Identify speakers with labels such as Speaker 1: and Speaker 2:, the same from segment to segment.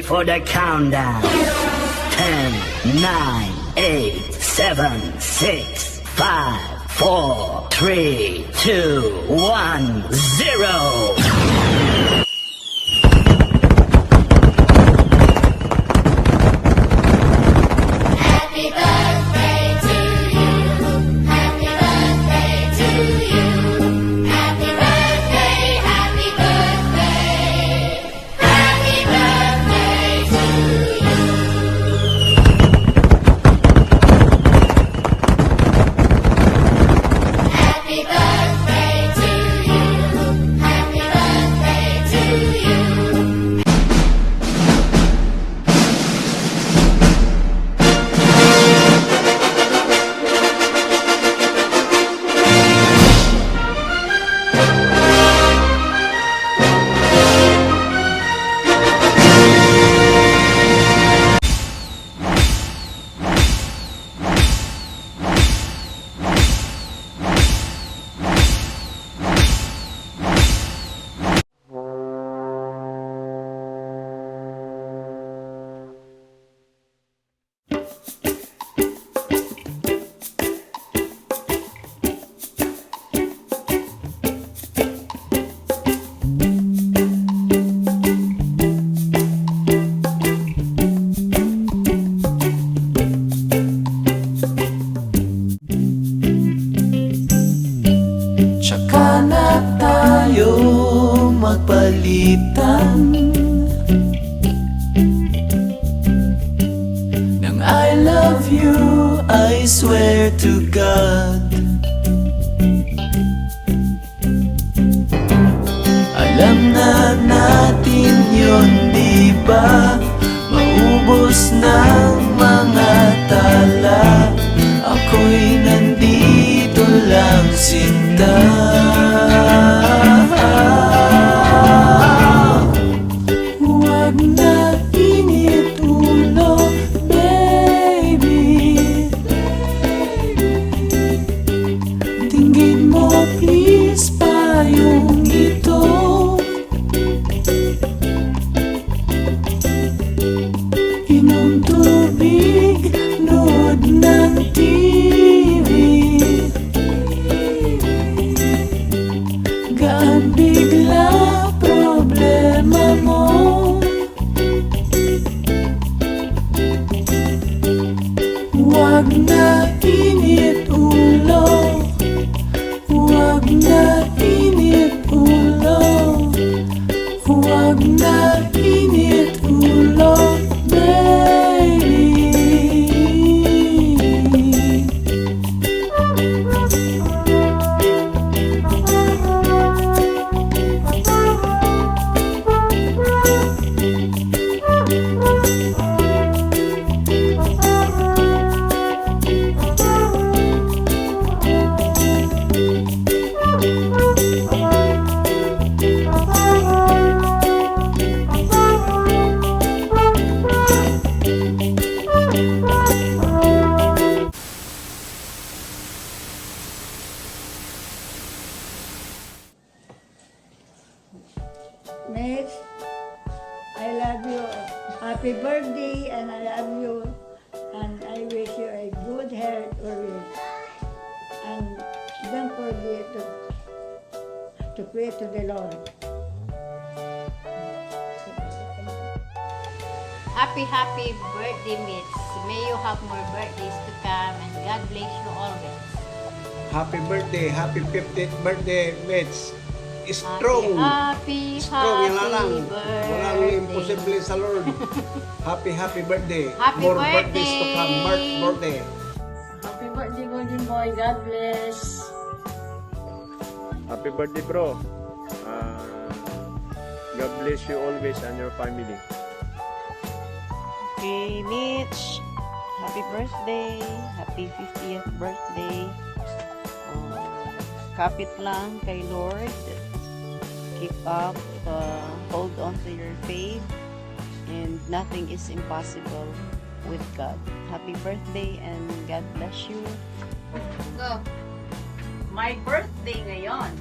Speaker 1: For the countdown. 10, 9, 8, 7, 6, 5, 4, 3, 2, 1, 0.
Speaker 2: Happy birthday to you. Happy birthday to you. Happy birthday, happy birthday. Happy birthday to you. Happy birthday to you. Happy birthday to you.
Speaker 3: Tsaka na tayo magpalitan ng I love you, I swear to God. Alam na natin yun, di ba? Maubos ng mga tala, ako'y nandito lang, sinta. Huwag na init ulo, baby. Tingin mo please payong ito. Inom tubig, nood ng TV. Gaan bigla problema mo. Huwag na init ulo. Huwag na init ulo. Huwag na init ulo, baby.
Speaker 4: Mitch, I love you. Happy birthday, and I love you. And I wish you a good health always. And don't forget to pray to the Lord.
Speaker 5: Happy birthday, Mitch. May you have more birthdays to come and God bless you always.
Speaker 6: Happy birthday, happy 50th birthday, Mitch. Strong.
Speaker 5: Happy
Speaker 6: Strong yan lang.
Speaker 5: birthday.
Speaker 6: Walang imposible sa Lord. Happy birthday.
Speaker 5: Happy
Speaker 6: More
Speaker 5: birthday.
Speaker 6: birthdays to come. March birthday.
Speaker 4: Happy birthday, Golden Boy. God bless.
Speaker 7: Happy birthday, bro. God bless you always and your family.
Speaker 8: Okay, Mitch. Happy birthday. Happy 50th birthday. Kapit lang kay Lord. Keep up. Hold on to your faith. And nothing is impossible with God. Happy birthday and God bless you.
Speaker 5: Go.
Speaker 9: My birthday ngayon.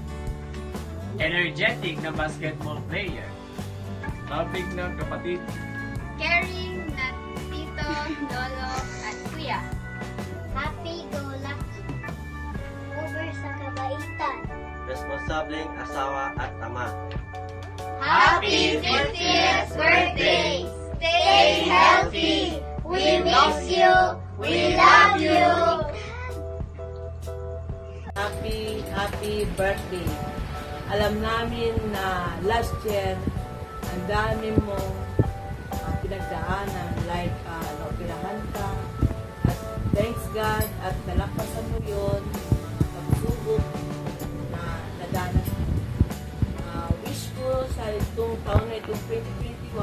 Speaker 9: Energetic na basketball player. Tabig na kapatid.
Speaker 2: caring na tito, lolo, at kuya. Happy-go-lucky. Over sa kabaitan.
Speaker 3: Responsableng asawa at ama.
Speaker 2: Happy 50th birthday! Stay healthy! We miss you! We love you!
Speaker 10: Happy birthday. Alam namin na last year, ang dami mong pinagdaanan, like naoperahan ka, at thanks God, at nalakasan mo yun, pagsubok na nadanas mo. Wish ko sa itong taon na itong 2021,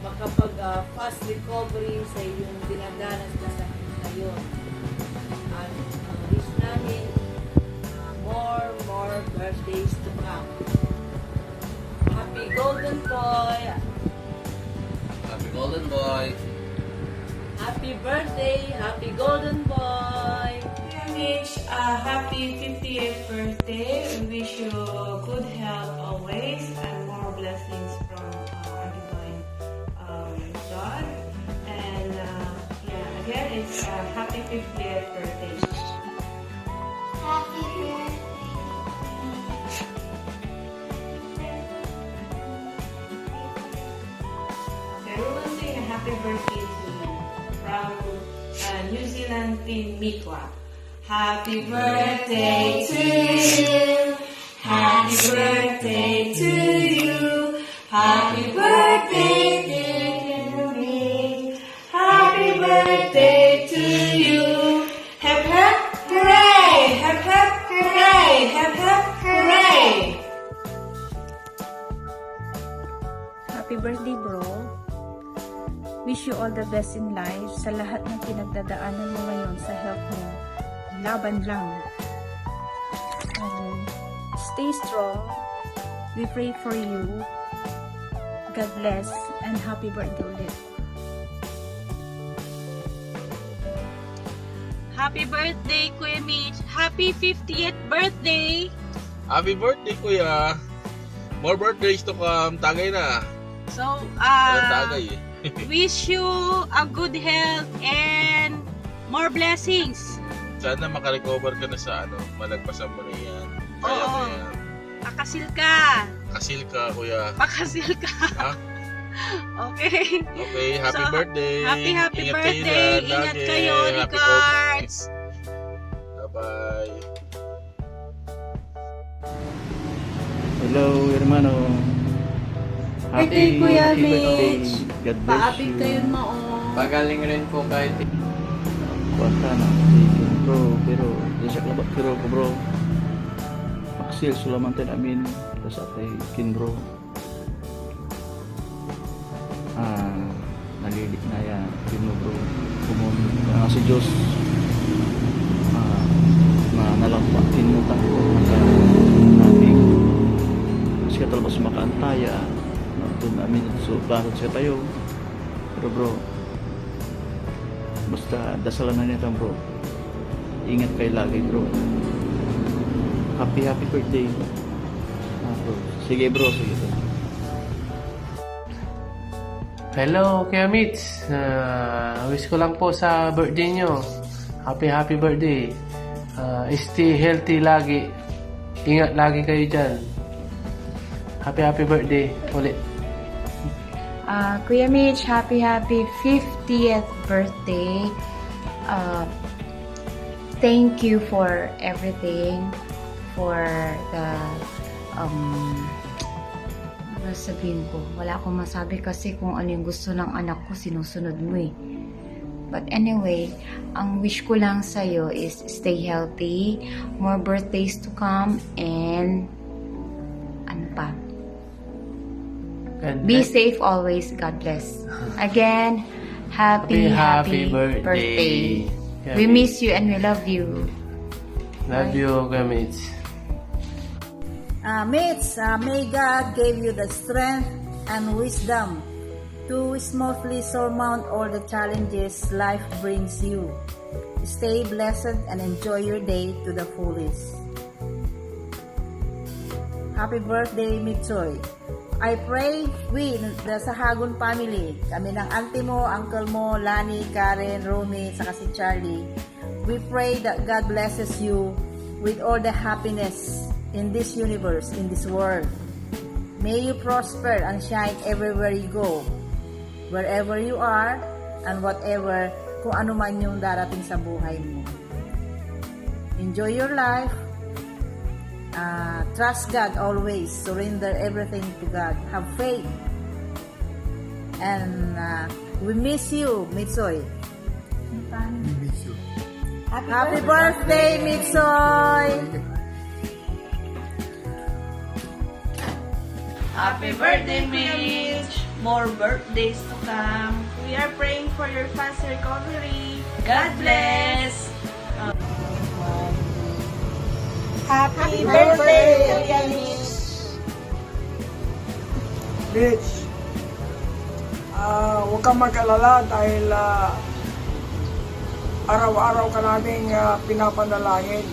Speaker 10: makapag-fast recovery sa iyong dinadanas na sakit na yun. At wish namin more birthdays to come. Happy Golden Boy!
Speaker 3: Happy Golden Boy!
Speaker 10: Happy birthday! Happy Golden Boy!
Speaker 11: Mitch, happy 50th birthday. We wish you good health always and more blessings from our divine God. And again, it's happy 50th birthday.
Speaker 2: Happy birthday!
Speaker 11: Okay, we will sing a happy birthday to you from New Zealand team Mikwa. Happy birthday to you. Happy birthday to you. Happy birthday to me. Happy birthday to you. Hip hip hooray! Hip hip hooray! Hip hip hooray!
Speaker 12: Happy birthday, bro. Wish you all the best in life sa lahat ng pinagdadaanan mo ngayon sa health mo. Laban lang. Stay strong. We pray for you. God bless and happy birthday ulit.
Speaker 11: Happy birthday, Kuya Mitch. Happy 50th birthday.
Speaker 7: Happy birthday, Kuya. More birthdays to come. Tagay na.
Speaker 11: So,
Speaker 7: Walang tagay eh.
Speaker 11: wish you a good health and more blessings.
Speaker 7: Sana makarecover ka na sa malagpasan mo na yan. Kaya mo
Speaker 11: Oo.
Speaker 7: yan.
Speaker 11: Pakasil ka.
Speaker 7: Kasil ka, Kuya.
Speaker 11: Pakasil ka.
Speaker 7: Ha?
Speaker 11: Okay.
Speaker 7: Okay, happy
Speaker 11: So,
Speaker 7: birthday.
Speaker 11: Happy
Speaker 7: Ingat
Speaker 11: birthday.
Speaker 7: kayo dyan,
Speaker 11: Ingat
Speaker 7: lagi.
Speaker 11: kayo.
Speaker 7: Happy
Speaker 11: Regards.
Speaker 7: Bye-bye.
Speaker 3: Hello, hermano.
Speaker 12: Birthday, Kuya
Speaker 3: birthday.
Speaker 12: Mitch.
Speaker 3: God bless
Speaker 12: Paabig
Speaker 3: you.
Speaker 12: kayo mo.
Speaker 3: Pagaling rin po kahit kuwanta na si bro, pero di siya kalabat pero ko bro. Maksil sulamantin amin sa atay kin bro. Nalilik na yan kin mo bro. Kumon na si Diyos. Nalampakin mo tayo natin. Siya talabas makaantaya. Doon namin so plano siya tayo. Pero bro, basta dasalan na niya bro. Ingat kayo lagi bro. Happy birthday. Bro. Sige bro, sige bro.
Speaker 13: Hello, Kuya Mitch. Wish ko lang po sa birthday nyo. Happy birthday. Stay healthy lagi. Ingat lagi kayo dyan. Happy birthday ulit.
Speaker 12: Kuya Mitch, happy 50th birthday. Thank you for everything. For the sabihin ko, wala akong masabi kasi kung ano yung gusto ng anak ko, sinusunod mo eh. But anyway, ang wish ko lang sa'yo is stay healthy, more birthdays to come, and ano pa? Be safe always. God bless. Again, happy birthday. We miss you and we love you.
Speaker 13: Love you, Kuya Mitch.
Speaker 10: Mitch, may God give you the strength and wisdom to smoothly surmount all the challenges life brings you. Stay blessed and enjoy your day to the fullest. Happy birthday, Mitchoy. I pray with the Sahagun family. Kami ng auntie mo, uncle mo, Lani, Karen, Romy, saka si Charlie. We pray that God blesses you with all the happiness in this universe, in this world. May you prosper and shine everywhere you go, wherever you are, and whatever, kung ano man yung darating sa buhay mo. Enjoy your life. Trust God always. Surrender everything to God. Have faith. And we miss you, Mitsoy. Happy birthday, Mitsoy!
Speaker 11: Happy birthday, Mitch! More birthdays to come. We are praying for your fast recovery. God bless! Happy birthday, Mitch!
Speaker 14: Mitch, huwag kang mag-alala dahil araw-araw ka naming pinapanalangin.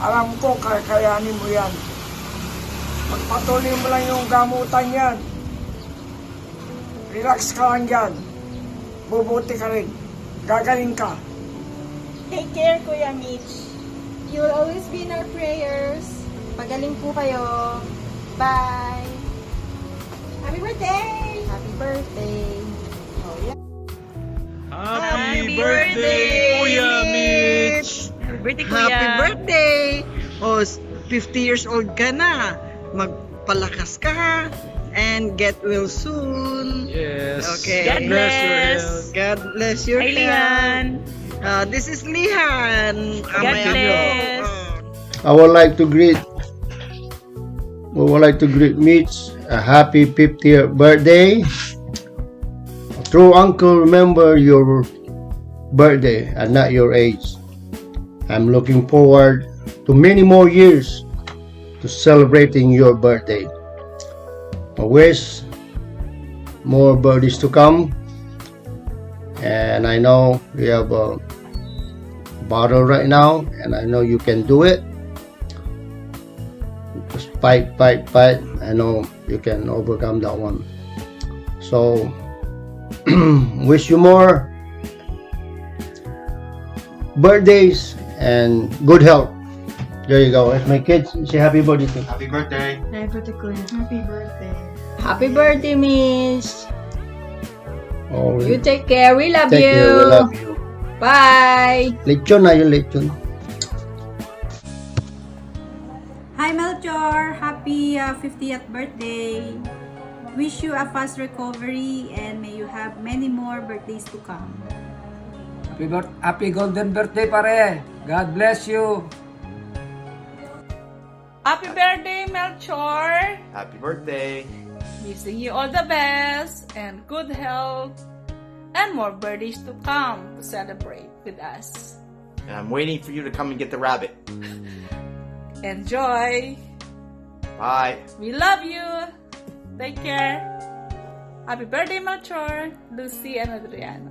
Speaker 14: Alam ko, kakayanin mo yan. Magpatuloy mo lang yung gamutan yan. Relax ka lang yan. Bubuti ka rin. Gagaling ka.
Speaker 11: Take care, Kuya Mitch. You will always be in our prayers. Pagaling po kayo. Bye! Happy birthday! Happy birthday! Oh, yeah.
Speaker 7: Happy birthday, Kuya Mitch!
Speaker 11: Happy birthday, Kuya!
Speaker 15: Happy birthday! Oh, 50 years old ka na. Magpalakas ka and get well soon.
Speaker 7: Yes.
Speaker 15: Okay.
Speaker 7: God bless your health.
Speaker 15: God bless your
Speaker 11: Hi,
Speaker 15: health.
Speaker 11: Lian.
Speaker 15: This is Lihan.
Speaker 11: God bless.
Speaker 6: I would like to greet Mitch a happy 50th birthday. True uncle, remember your birthday and not your age. I'm looking forward to many more years to celebrating your birthday. I wish more birthdays to come, and I know you have a battle right now, and I know you can do it. Just fight. I know you can overcome that one. So wish you more birthdays and good health. There you go. It's my kids. Say happy birthday.
Speaker 16: Happy birthday.
Speaker 11: Happy birthday, Kuya. Happy birthday.
Speaker 4: Happy birthday, Miss.
Speaker 6: Oh,
Speaker 4: You take care. We love
Speaker 6: take
Speaker 4: you.
Speaker 6: care. We love you.
Speaker 4: Bye.
Speaker 6: Lechon na yung lechon.
Speaker 10: Hi Melchor! Happy 50th birthday! Wish you a fast recovery and may you have many more birthdays to come.
Speaker 14: Happy golden birthday, pare. God bless you.
Speaker 11: Happy birthday, Melchor!
Speaker 16: Happy birthday.
Speaker 11: Wishing you all the best and good health and more birthdays to come to celebrate with us.
Speaker 16: And I'm waiting for you to come and get the rabbit.
Speaker 11: Enjoy!
Speaker 16: Bye.
Speaker 11: We love you! Take care! Happy birthday, Melchor, Lucy, and Adriano.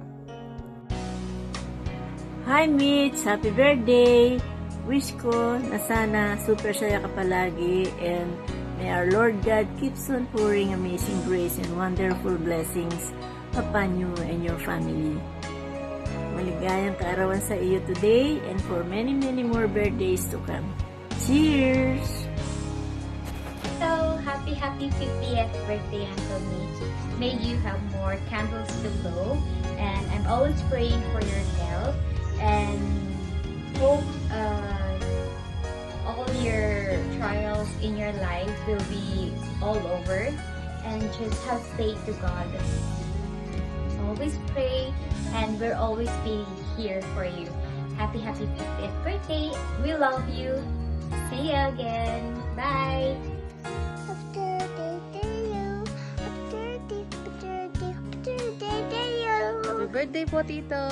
Speaker 17: Hi Mitch! Happy birthday! Wish ko na sana super saya ka palagi and may our Lord God keeps on pouring amazing grace and wonderful blessings upon you and your family. Maligayang kaarawan sa iyo today and for many more birthdays to come. Cheers!
Speaker 2: So, happy 50th birthday, Uncle Mitch. May you have more candles to blow. And I'm always praying for your health. And hope all your trials in your life will be all over. And just have faith to God. Always pray. And we'll always be here for you. Happy 50th birthday. We love you. See you again. Bye.
Speaker 18: Happy birthday po, Tito.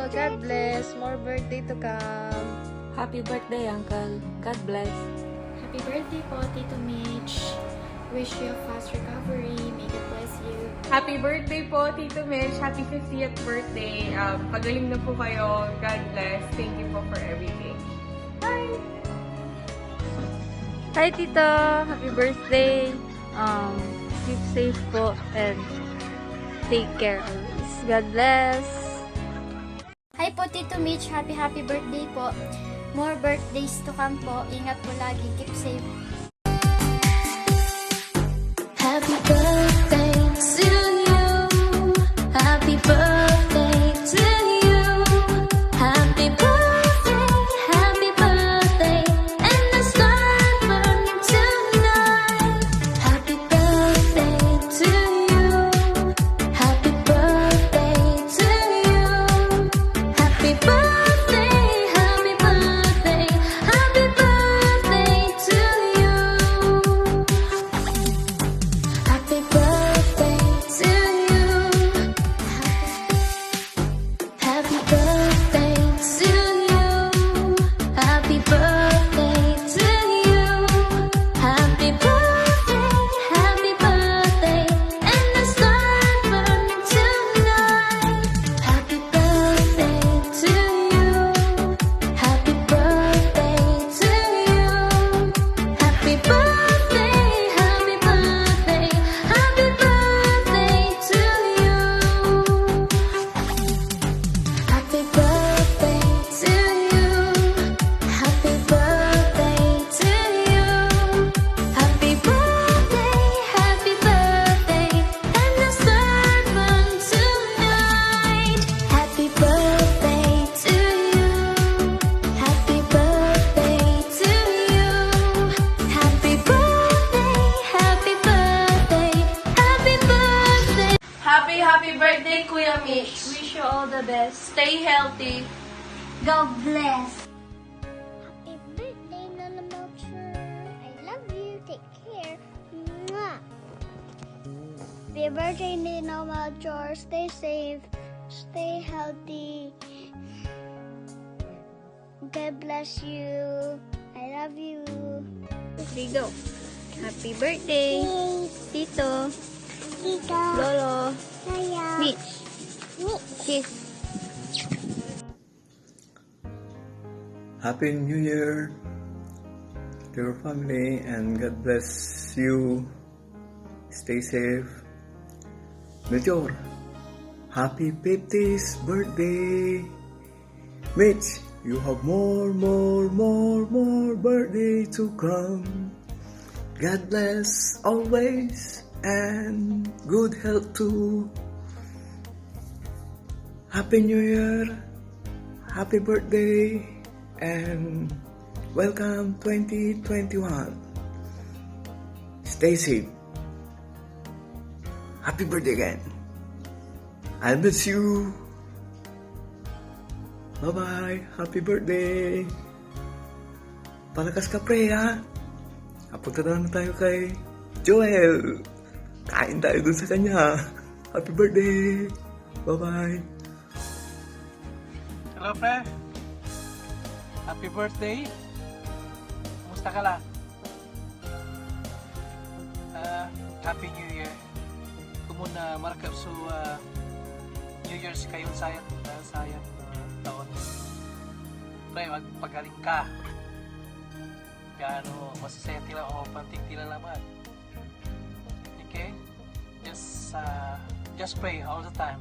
Speaker 18: God bless. More birthday to come.
Speaker 12: Happy birthday, Uncle. God bless.
Speaker 19: Happy birthday po, Tito Mitch. Wish you a fast recovery. May God bless you.
Speaker 18: Happy birthday po, Tito Mitch. Happy 50th birthday. Pagaling na po kayo. God bless. Thank you po for everything. Bye!
Speaker 20: Hi, Tito! Happy birthday!
Speaker 17: keep safe po and take care always. God bless!
Speaker 19: Hi po, Tito Mitch. Happy birthday po. More birthdays to come po. Ingat po lagi. Keep safe.
Speaker 20: Happy birthday to you. Happy birthday to you. Happy birthday, and the sun burning tonight. Happy birthday to you. Happy birthday to you. Happy birthday, happy birthday, happy birthday to you. Happy birthday to you. Happy birthday to you. Happy birthday to you. Happy birthday, and the sun burning tonight. Happy birthday to you. Happy birthday to you. Happy birthday, happy birthday, happy birthday to you. Happy birthday to you. Happy birthday to you. Happy birthday, and the sun burns tonight. Happy birthday to you. Happy birthday to you. Happy birthday, happy birthday, happy birthday.
Speaker 11: Happy birthday, Kuya Mitch. Wish you all the best. Stay healthy.
Speaker 20: God bless.
Speaker 2: Happy birthday, Nana Melcher. I love you. Take care. Mwah. Happy birthday, Nana Melcher. Stay safe. Stay healthy. God bless you. I love you.
Speaker 17: Rigo, happy birthday! Tito, Lolo, Mitch, Kiss.
Speaker 3: Happy New Year to your family and God bless you. Stay safe. Melchor, happy 50th birthday. Mitch, you have more birthday to come. God bless always and good health too. Happy New Year. Happy birthday and welcome 2021. Stay safe. Happy birthday again. I miss you. Bye-bye. Happy birthday. Palakas ka, pre, ha? Kapunta na naman tayo kay Joel. Kain tayo dun sa kanya. Happy birthday. Bye-bye.
Speaker 13: Hello, pre. Happy birthday. Kumusta ka lang? Happy New Year. Kumuna markap so New Year's kayo sayang taon. Pre, magpagaling ka. Kaya masasaya tila o panting tila naman. Okay? Just pray all the time.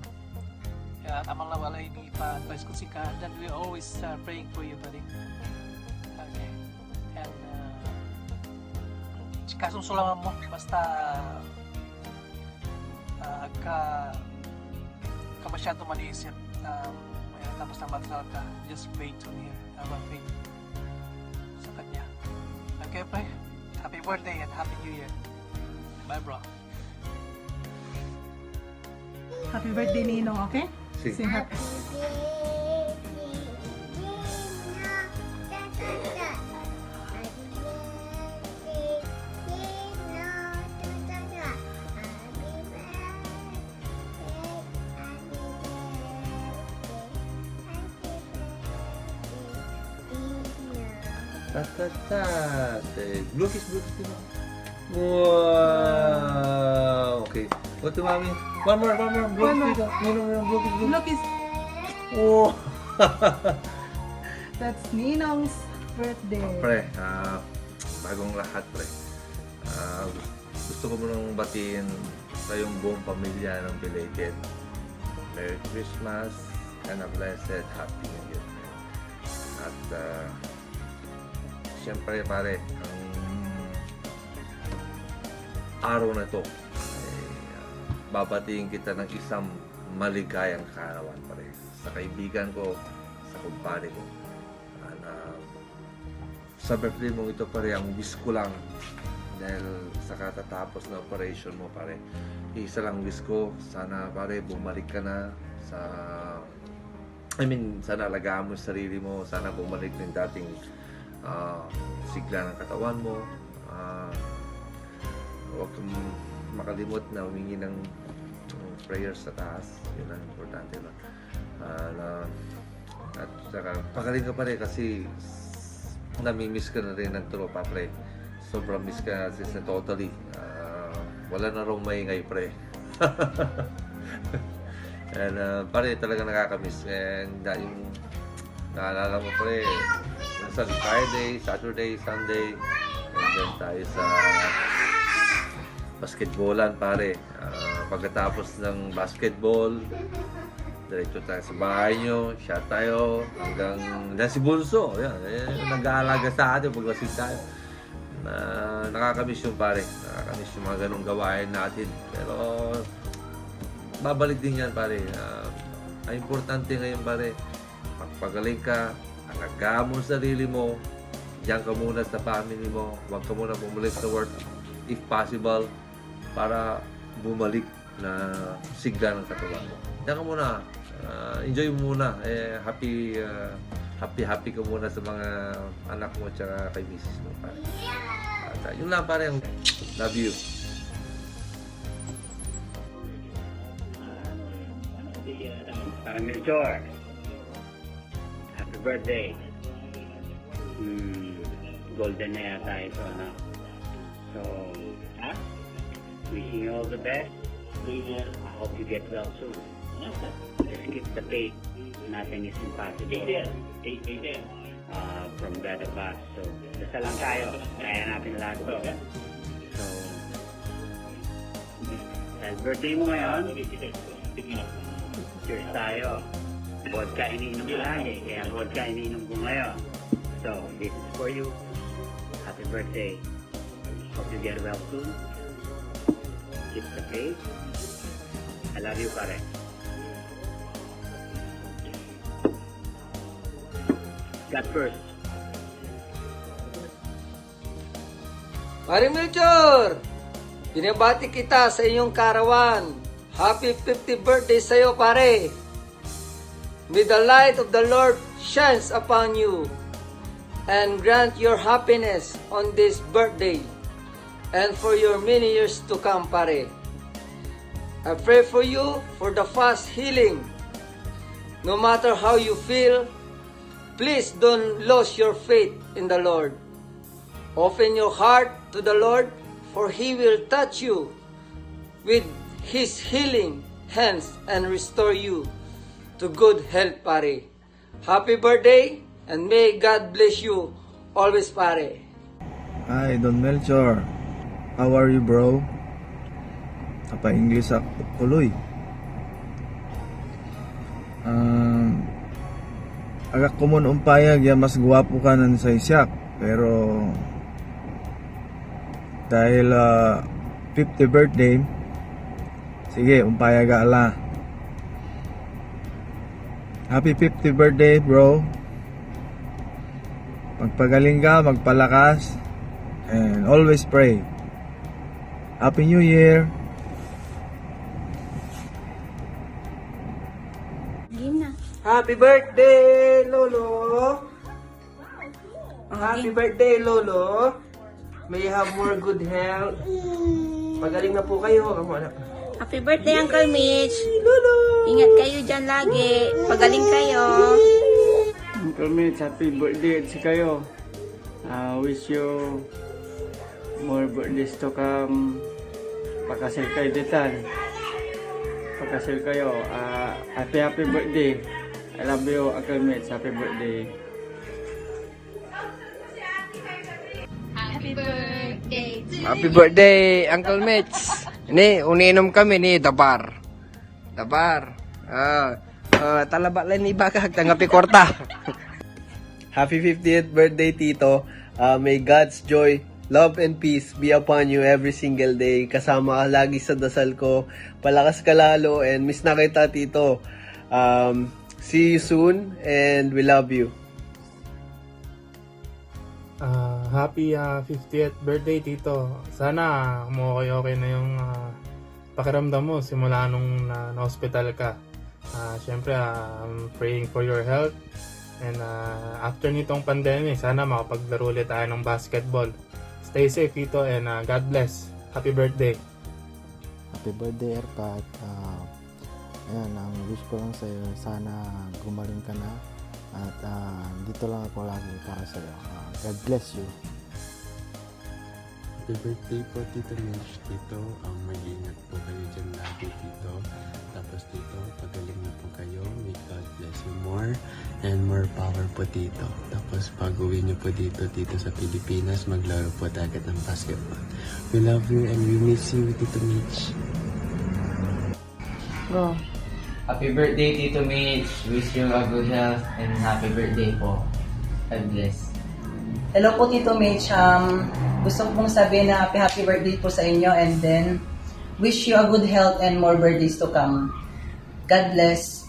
Speaker 13: Amang lawala ini pa-advise ko si ka, and we always praying for you, buddy. Okay. And kasungsulaman mo, basta ka masyado maliisip, tapos na magdal ka, just pray to me, have a faith sa kanya. Okay, pre? Happy birthday and Happy New Year. Bye, bro.
Speaker 21: Happy birthday, Ninong, okay?
Speaker 3: Sing.
Speaker 21: Sing happy.
Speaker 3: Blue kiss. Wow. Okay. Go to mommy. One more. Blue kiss.
Speaker 21: Blue kiss.
Speaker 3: Oh.
Speaker 21: That's Ninong's birthday.
Speaker 3: Pre, bagong lahat, pre.
Speaker 1: gusto ko munang batiin sa yung buong pamilya ng belated Merry Christmas and a blessed Happy New Year. At siyempre pare, ang araw na to ay babatiin kita ng isang maligayang kaarawan pare. Sa kaibigan ko, sa kumpare ko. Sa birthday mo ito pare, ang wish ko lang dahil sa katatapos na operation mo pare, isa lang wish ko, sana pare bumalik ka na sa sana alagaan mo yung sarili mo, sana bumalik ng dating sigla ng katawan mo. Huwag kang makalimot na humingi ng prayers sa taas, yun ang importante ba. At saka pagaling ka pare kasi namimiss ka na rin ng tropa pre. Sobrang miss ka na totally. Wala na raw maingay pre. And pare talaga nakakamiss. And yung naalala mo pre, sa Friday, Saturday, Sunday, and then tayo sa basketballan pare. Pagkatapos ng basketball, diretso tayo sa bahay nyo, shot tayo, hanggang si Bunso, yan, nag-aalaga sa atin paglasing tayo. Nakakamiss yung pare, nakakamiss yung mga ganong gawain natin. Pero, babalik din yan pare. Ang importante ngayon pare, magpagaling ka, alagaan mo sarili mo, diyan ka muna sa family mo, huwag ka muna bumalik sa work, if possible, para bumalik na sigla ng katawan mo. Diyan ka muna. Enjoy mo muna. Happy ka muna sa mga anak mo at kay misis mo. Pare. At yun lang pare. Love you.
Speaker 22: Melchor, happy birthday. Golden na yata ito, no? So, wishing you all the best. I hope you get well soon. Just keep the faith. Nothing is impossible. From God above. So, dasal lang tayo. Kaya natin lahat to. So, dahil birthday mo ngayon, cheers tayo. Vodka iniinom ko lagi. Kaya vodka iniinom ko ngayon. So, this is for you. Happy birthday. Hope you get well soon. Keep the faith. I love you, pare. God first.
Speaker 23: Pare Melchor, binabati kita sa iyong karawan. Happy 50th birthday sa iyo, pare. May the light of the Lord shines upon you and grant your happiness on this birthday and for your many years to come, pare. I pray for you for the fast healing. No matter how you feel, please don't lose your faith in the Lord. Open your heart to the Lord, for He will touch you with His healing hands and restore you to good health, pare. Happy birthday, and may God bless you always, pare.
Speaker 3: Hi, Don Melchor. How are you, bro? Apa English ako tuloy. Agak kumon umpayag ya mas guwapo ka nan sa isyak, pero dahil 50th birthday, sige umpayag ala. Happy 50th birthday, bro. Magpagaling ka, magpalakas, and always pray. Happy New Year.
Speaker 23: Happy birthday, Lolo. Happy birthday, Lolo. May you have more good health. Magaling na po kayo.
Speaker 17: Happy birthday, Uncle Mitch. Lolo. Ingat kayo dyan lagi. Pagaling kayo.
Speaker 24: Uncle Mitch, happy birthday at si kayo. Wish you more birthdays to come. Pagkasal kayo ditan. Pagkasal kayo. Happy birthday. I love you, Uncle Mitch. Happy birthday.
Speaker 20: Happy birthday to
Speaker 5: Happy birthday, Uncle Mitch. Ni, uninom kami ni Dabar. Talaba lang ni Bakag, tangapi korta.
Speaker 7: Happy 50th birthday, Tito. May God's joy, love, and peace be upon you every single day. Kasama ka lagi sa dasal ko. Palakas ka lalo, and miss na kita, Tito. See you soon, and we love you.
Speaker 8: Happy 50th birthday, Tito. Sana okay na yung pakiramdam mo simula nung na-hospital ka. Siyempre, I'm praying for your health. And after nitong pandemic, sana makapaglaro ulit tayo ng basketball. Stay safe, Tito, and God bless. Happy birthday.
Speaker 9: Happy birthday, Erpat. Ayan, ang wish ko lang sa'yo, sana gumaling ka na. At dito lang ako lagi para sa'yo. God bless you.
Speaker 25: Happy birthday po, Tito Mitch. Tito, mag-iingat po kayo dyan lagi, Tito. Tapos, Tito, pagaling na po kayo. May God bless you more and more power po, Tito. Tapos, pag-uwi niyo po dito sa Pilipinas, maglaro po agad ng basketball. We love you and we miss you, Tito Mitch.
Speaker 26: Go. Happy birthday, Tito Mitch. Wish you a good health and happy birthday po. God bless.
Speaker 27: Hello po, Tito Mitch. Gusto ko pong sabihin na happy birthday po sa inyo and then wish you a good health and more birthdays to come. God bless.